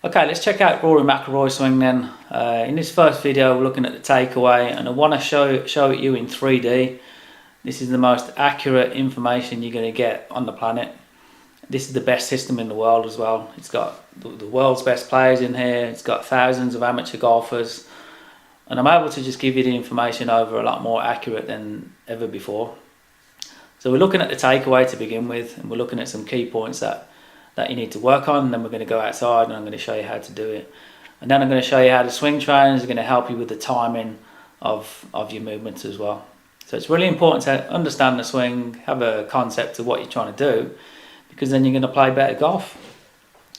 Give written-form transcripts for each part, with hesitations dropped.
Okay, let's check out Rory swing then. In this first video we're looking at the takeaway, and I want to show it you in 3D. This is the most accurate information you're going to get on the planet. This is the best system in the world as well. It's got the world's best players in here, it's got thousands of amateur golfers, and I'm able to just give you the information over a lot more accurate than ever before. So we're looking at the takeaway to begin with, and we're looking at some key points that you need to work on, and then we're going to go outside and I'm going to show you how to do it. And then I'm going to show you how the swing trainers are going to help you with the timing of your movements as well. So it's really important to understand the swing, have a concept of what you're trying to do, because then you're going to play better golf.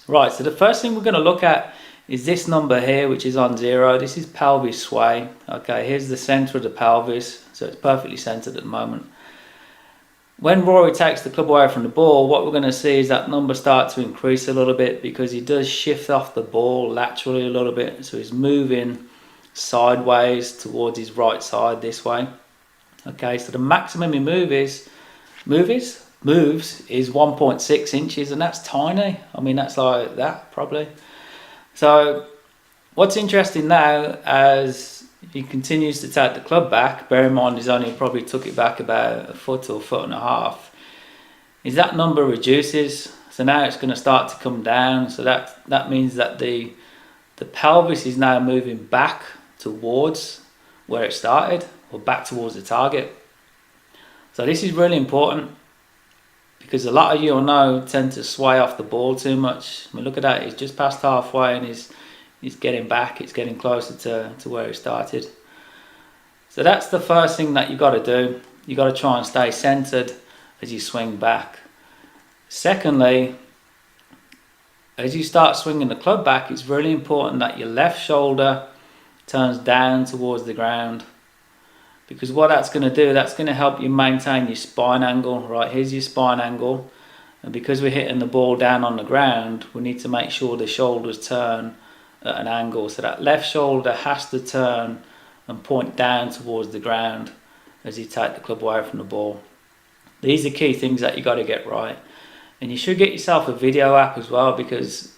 Right, so the first thing we're going to look at is this number here, which is on 0. This is pelvis sway. Okay, here's the center of the pelvis, so it's perfectly centered at the moment. When Rory takes the club away from the ball, what we're going to see is that number start to increase a little bit, because he does shift off the ball laterally a little bit. So he's moving sideways towards his right side this way. Okay, so the maximum he moves is 1.6 inches, and that's tiny. I mean, that's like that probably. So what's interesting now, as he continues to take the club back, bear in mind he's only probably took it back about a foot or foot and a half, is that number reduces. So now it's going to start to come down. So that means that the pelvis is now moving back towards where it started, or back towards the target. So this is really important, because a lot of you will know tend to sway off the ball too much. I mean, look at that, he's just past halfway and he's getting back, it's getting closer to where it started. So that's the first thing that you got to do. You got to try and stay centered as you swing back. Secondly, as you start swinging the club back, it's really important that your left shoulder turns down towards the ground, because what that's going to do, that's going to help you maintain your spine angle. Right, here's your spine angle, and because we're hitting the ball down on the ground, we need to make sure the shoulders turn at an angle. So that left shoulder has to turn and point down towards the ground as you take the club away from the ball. These are key things that you got to get right, and you should get yourself a video app as well, because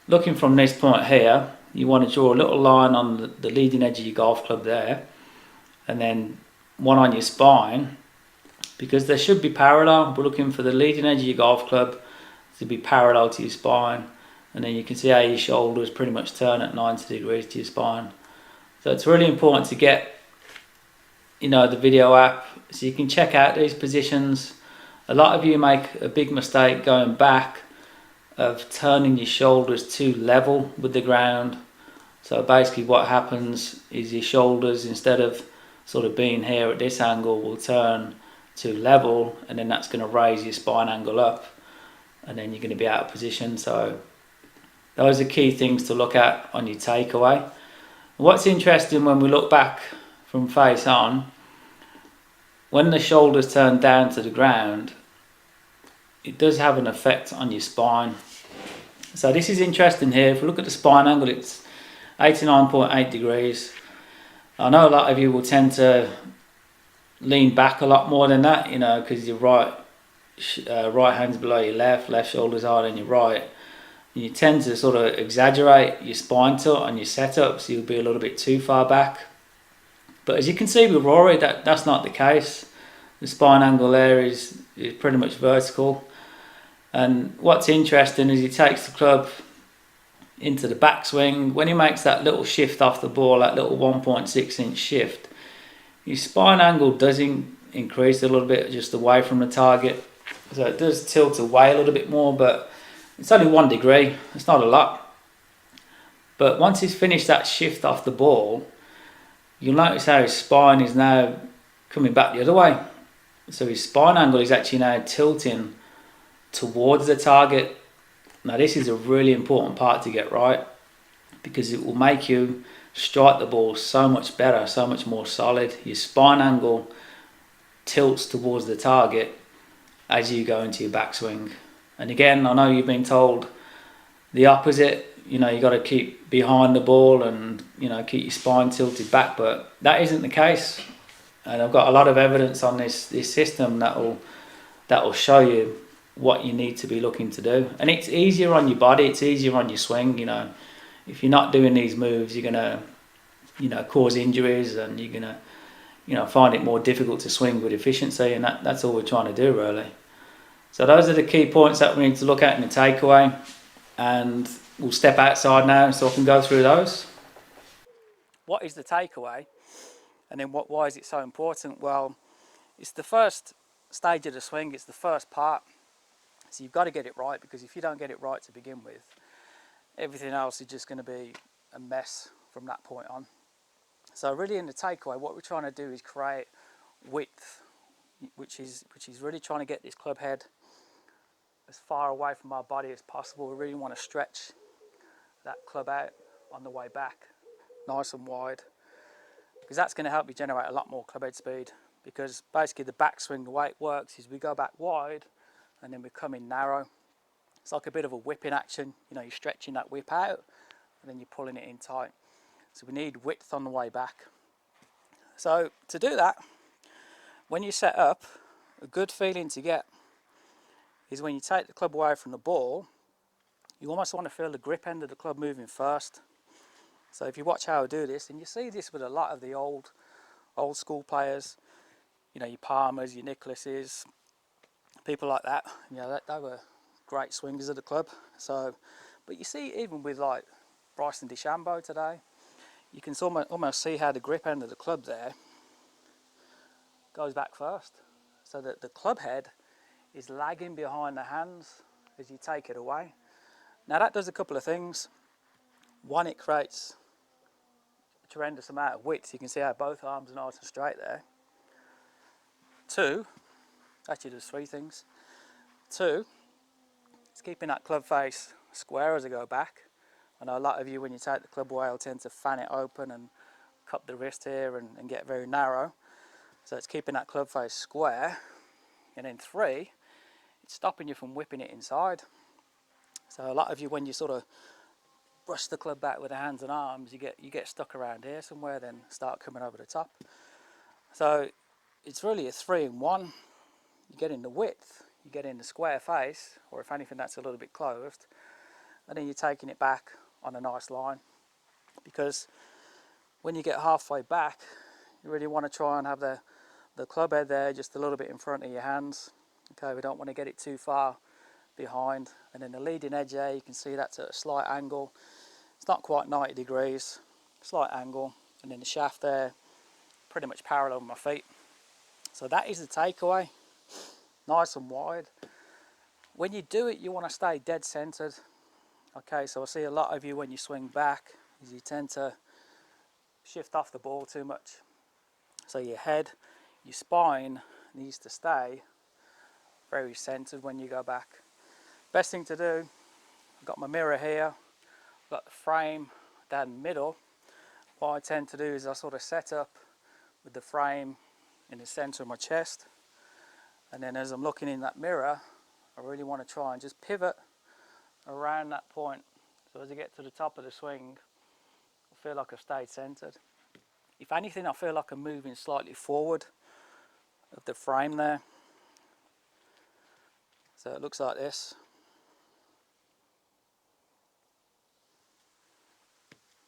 looking from this point here, you want to draw a little line on the leading edge of your golf club there, and then one on your spine, because they should be parallel. We're looking for the leading edge of your golf club to be parallel to your spine, and then you can see how your shoulders pretty much turn at 90 degrees to your spine. So it's really important to get, the video app so you can check out these positions. A lot of you make a big mistake going back of turning your shoulders too level with the ground. So basically what happens is your shoulders, instead of sort of being here at this angle, will turn to level, and then that's going to raise your spine angle up, and then you're going to be out of position. So those are key things to look at on your takeaway. What's interesting, when we look back from face on, when the shoulders turn down to the ground, it does have an effect on your spine. So this is interesting here. If we look at the spine angle, it's 89.8 degrees. I know a lot of you will tend to lean back a lot more than that, because your right hand's below your left shoulder's higher than your right. You tend to sort of exaggerate your spine tilt on your setup, so you'll be a little bit too far back. But as you can see with Rory, that's not the case. The spine angle there is pretty much vertical. And what's interesting is he takes the club into the backswing. When he makes that little shift off the ball, that little 1.6 inch shift, his spine angle does increase a little bit just away from the target. So it does tilt away a little bit more, but it's only 1 degree, it's not a lot. But once he's finished that shift off the ball, you'll notice how his spine is now coming back the other way. So his spine angle is actually now tilting towards the target. Now this is a really important part to get right, because it will make you strike the ball so much better, so much more solid. Your spine angle tilts towards the target as you go into your backswing. And again, I know you've been told the opposite, you got to keep behind the ball and, keep your spine tilted back, but that isn't the case. And I've got a lot of evidence on this system that will show you what you need to be looking to do. And it's easier on your body, it's easier on your swing, you know. If you're not doing these moves, you're gonna, you know, cause injuries, and you're gonna, you know, find it more difficult to swing with efficiency, and that's all we're trying to do, really. So those are the key points that we need to look at in the takeaway, and we'll step outside now so I can go through those. What is the takeaway, and then why is it so important? Well, it's the first stage of the swing, it's the first part, so you've got to get it right, because if you don't get it right to begin with, everything else is just going to be a mess from that point on. So really in the takeaway, what we're trying to do is create width, which is really trying to get this club head as far away from our body as possible. We really want to stretch that club out on the way back, nice and wide, because that's going to help you generate a lot more club head speed. Because basically the backswing, the way it works is we go back wide and then we come in narrow. It's like a bit of a whipping action, you know, you're stretching that whip out and then you're pulling it in tight. So we need width on the way back. So to do that, when you set up, a good feeling to get is when you take the club away from the ball, you almost want to feel the grip end of the club moving first. So if you watch how I do this, and you see this with a lot of the old school players, you know, your Palmers, your Nicholases, people like that, you know, they were great swingers of the club. So, but you see even with like Bryson DeChambeau today, you can almost see how the grip end of the club there goes back first, so that the club head is lagging behind the hands as you take it away. Now that does a couple of things. One, it creates a tremendous amount of width. You can see how both arms are nice and straight there. Two, actually there's three things. Two, it's keeping that club face square as I go back. I know a lot of you, when you take the club away, will tend to fan it open and cup the wrist here and get very narrow. So it's keeping that club face square. And then three, it's stopping you from whipping it inside. So a lot of you, when you sort of brush the club back with the hands and arms, you get stuck around here somewhere, then start coming over the top. So it's really a 3-in-1. You get in the width, you get in the square face, or if anything that's a little bit closed, and then you're taking it back on a nice line. Because when you get halfway back, you really want to try and have the club head there just a little bit in front of your hands. Okay, we don't want to get it too far behind. And then the leading edge there, you can see that's at a slight angle. It's not quite 90 degrees, slight angle. And then the shaft there, pretty much parallel with my feet. So that is the takeaway, nice and wide. When you do it, you want to stay dead centered. Okay, so I see a lot of you when you swing back, is you tend to shift off the ball too much. So your head, your spine needs to stay very centered when you go back. Best thing to do, I've got my mirror here, I've got the frame down the middle. What I tend to do is I sort of set up with the frame in the center of my chest, and then as I'm looking in that mirror, I really want to try and just pivot around that point. So as I get to the top of the swing, I feel like I've stayed centered. If anything, I feel like I'm moving slightly forward of the frame there. So it looks like this.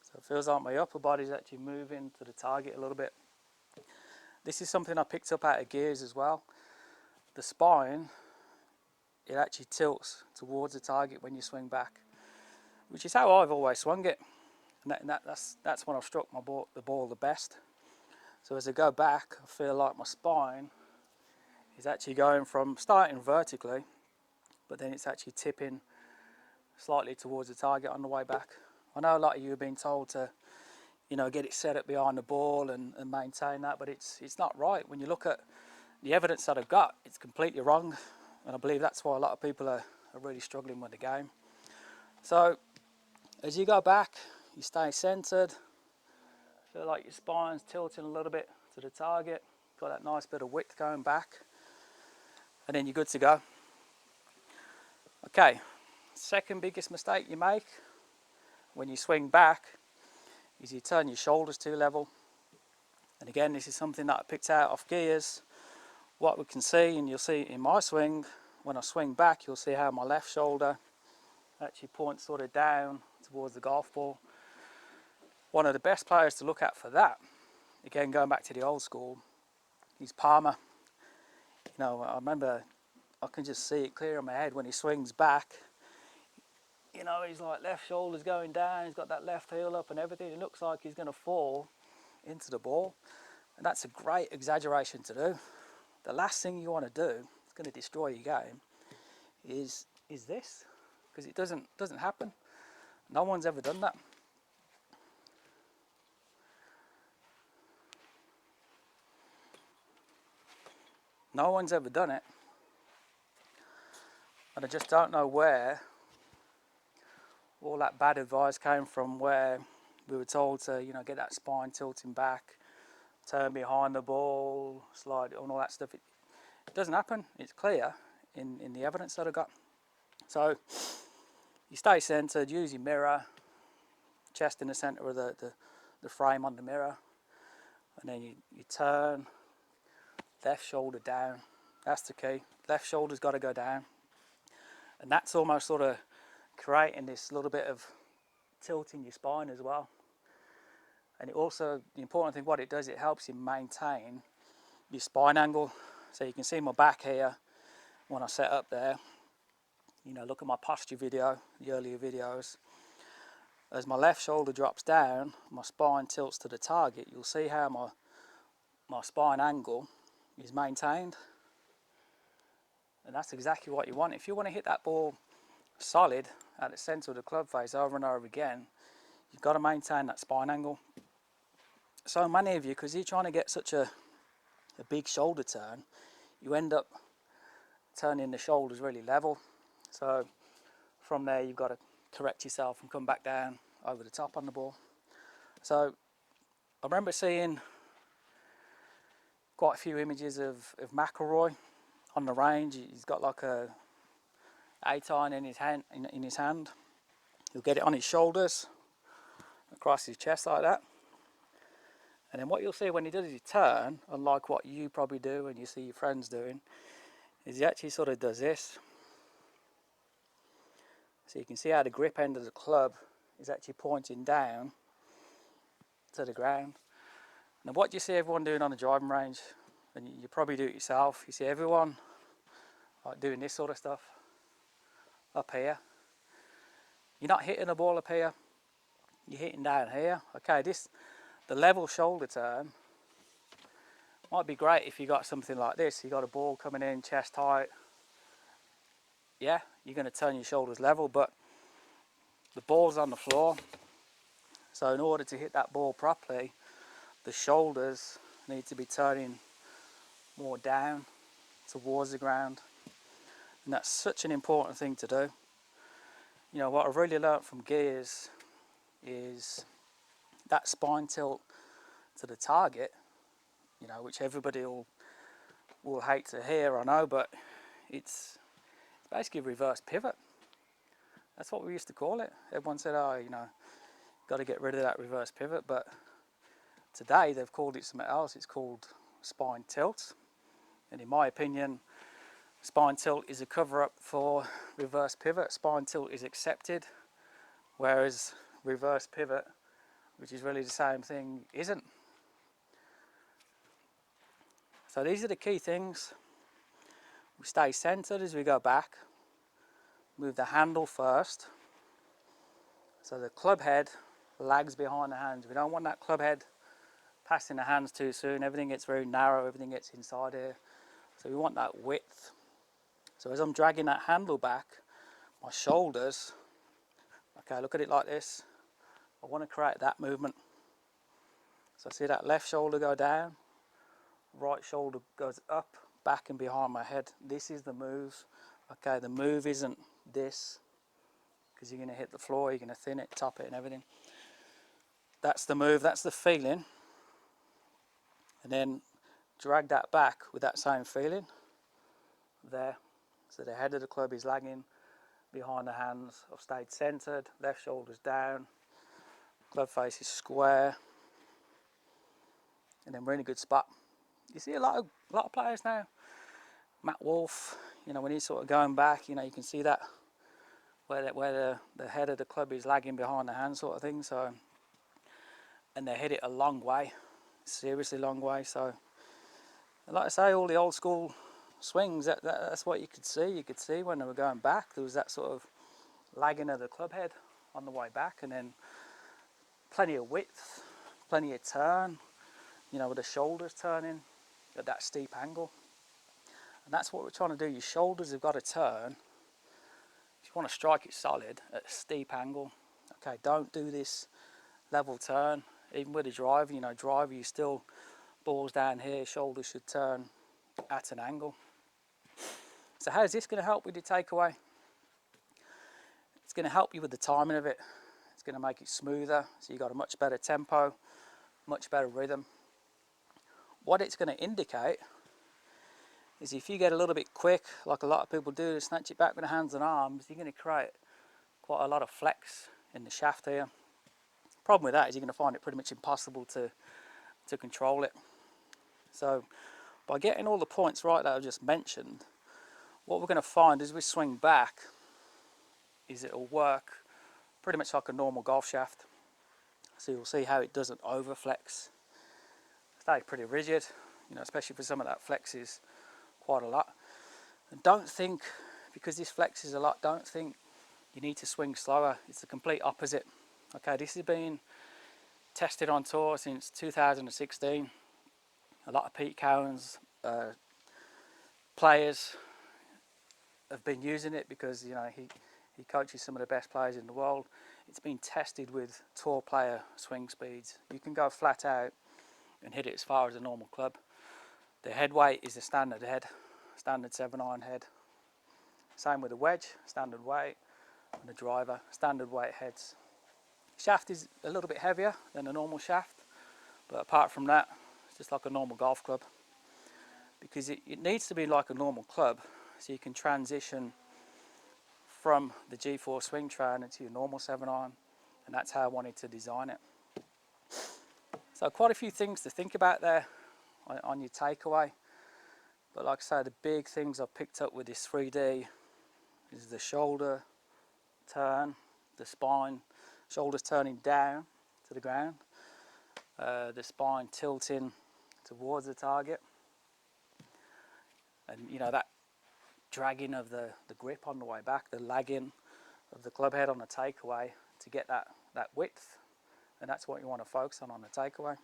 So it feels like my upper body's actually moving to the target a little bit. This is something I picked up out of gears as well. The spine, it actually tilts towards the target when you swing back, which is how I've always swung it. And that's when I've struck the ball the best. So as I go back, I feel like my spine is actually going from starting vertically, but then it's actually tipping slightly towards the target on the way back. I know a lot of you have been told to, you know, get it set up behind the ball and maintain that, but it's not right. When you look at the evidence that I've got, it's completely wrong, and I believe that's why a lot of people are really struggling with the game. So as you go back, you stay centered, feel like your spine's tilting a little bit to the target, got that nice bit of width going back, and then you're good to go. Okay, second biggest mistake you make when you swing back is you turn your shoulders too level. And again, this is something that I picked out off gears. What we can see, and you'll see in my swing, when I swing back, you'll see how my left shoulder actually points sort of down towards the golf ball. One of the best players to look at for that, again going back to the old school, is Palmer. You know, I remember, I can just see it clear in my head when he swings back. You know, he's like left shoulder's going down, he's got that left heel up and everything. It looks like he's going to fall into the ball. And that's a great exaggeration to do. The last thing you want to do, it's going to destroy your game, is this. Because it doesn't happen. No one's ever done that. No one's ever done it. And I just don't know where all that bad advice came from, where we were told to, you know, get that spine tilting back, turn behind the ball, slide, and all that stuff. It doesn't happen. It's clear in the evidence that I got. So you stay centered, use your mirror, chest in the center of the frame on the mirror, and then you turn, left shoulder down. That's the key. Left shoulder's got to go down. And that's almost sort of creating this little bit of tilt in your spine as well. And it also, the important thing, what it does, it helps you maintain your spine angle. So you can see my back here when I set up there. You know, look at my posture video, the earlier videos. As my left shoulder drops down, my spine tilts to the target. You'll see how my spine angle is maintained. And that's exactly what you want. If you want to hit that ball solid at the centre of the club face over and over again, you've got to maintain that spine angle. So many of you, because you're trying to get such a big shoulder turn, you end up turning the shoulders really level. So from there you've got to correct yourself and come back down over the top on the ball. So I remember seeing quite a few images of McIlroy on the range. He's got like a 8-iron in his hand. He'll get it on his shoulders, across his chest like that. And then what you'll see when he does his turn, unlike what you probably do and you see your friends doing, is he actually sort of does this. So you can see how the grip end of the club is actually pointing down to the ground. Now what do you see everyone doing on the driving range? And you probably do it yourself. You see everyone like doing this sort of stuff up here. You're not hitting the ball up here, you're hitting down here. Okay, the level shoulder turn might be great if you got something like this. You got a ball coming in chest height. Yeah, you're going to turn your shoulders level, but the ball's on the floor. So in order to hit that ball properly, the shoulders need to be turning more down towards the ground. And that's such an important thing to do. You know, what I've really learnt from gears is that spine tilt to the target, you know, which everybody will hate to hear, I know, but it's basically reverse pivot. That's what we used to call it. Everyone said, oh, you know, got to get rid of that reverse pivot, but today they've called it something else. It's called spine tilt. And in my opinion, spine tilt is a cover-up for reverse pivot. Spine tilt is accepted, whereas reverse pivot, which is really the same thing, isn't. So these are the key things. We stay centered as we go back. Move the handle first. So the club head lags behind the hands. We don't want that club head passing the hands too soon. Everything gets very narrow, everything gets inside here. So we want that width. So as I'm dragging that handle back, my shoulders, okay, look at it like this. I want to create that movement. So I see that left shoulder go down, right shoulder goes up, back and behind my head. This is the move. Okay, the move isn't this, because you're going to hit the floor, you're going to thin it, top it and everything. That's the move, that's the feeling. And then drag that back with that same feeling there. So the head of the club is lagging behind the hands. I've stayed centered, left shoulder's down, club face is square, and then we're in a good spot. You see a lot of players now, Matt Wolf, you know, when he's sort of going back, you know, you can see that where the head of the club is lagging behind the hand sort of thing. So, and they hit it a long way, seriously long way. So, like I say, all the old school swings, that's what you could see. You could see when they were going back, there was that sort of lagging of the club head on the way back, and then plenty of width, plenty of turn, you know, with the shoulders turning at that steep angle. And that's what we're trying to do. Your shoulders have got to turn. If you want to strike it solid at a steep angle, okay, don't do this level turn. Even with a driver, you know, driver, you still balls down here, shoulders should turn at an angle. So how's this going to help with your takeaway? It's going to help you with the timing of it. It's going to make it smoother, so you've got a much better tempo, much better rhythm. What it's going to indicate is if you get a little bit quick, like a lot of people do, to snatch it back with the hands and arms, you're going to create quite a lot of flex in the shaft here. Problem with that is you're going to find it pretty much impossible to control it. So by getting all the points right that I've just mentioned, what we're going to find as we swing back is it'll work pretty much like a normal golf shaft. So you'll see how it doesn't overflex. Stay pretty rigid, you know, especially for some of that flexes quite a lot. And don't think, because this flexes a lot, don't think you need to swing slower. It's the complete opposite. Okay, this has been tested on tour since 2016. A lot of Pete Cowan's players have been using it because, you know, he coaches some of the best players in the world. It's been tested with tour player swing speeds. You can go flat out and hit it as far as a normal club. The head weight is the standard head, standard 7-iron head. Same with the wedge, standard weight, and the driver, standard weight heads. Shaft is a little bit heavier than a normal shaft, but apart from that, it's just like a normal golf club. Because it needs to be like a normal club, so you can transition from the GForce swing trainer to your normal 7-iron, and that's how I wanted to design it. So quite a few things to think about there on your takeaway, but like I say, the big things I've picked up with this 3D is the shoulder turn, the spine, shoulders turning down to the ground, the spine tilting towards the target, and you know, that dragging of the grip on the way back, the lagging of the club head on the takeaway to get that width, and that's what you want to focus on the takeaway.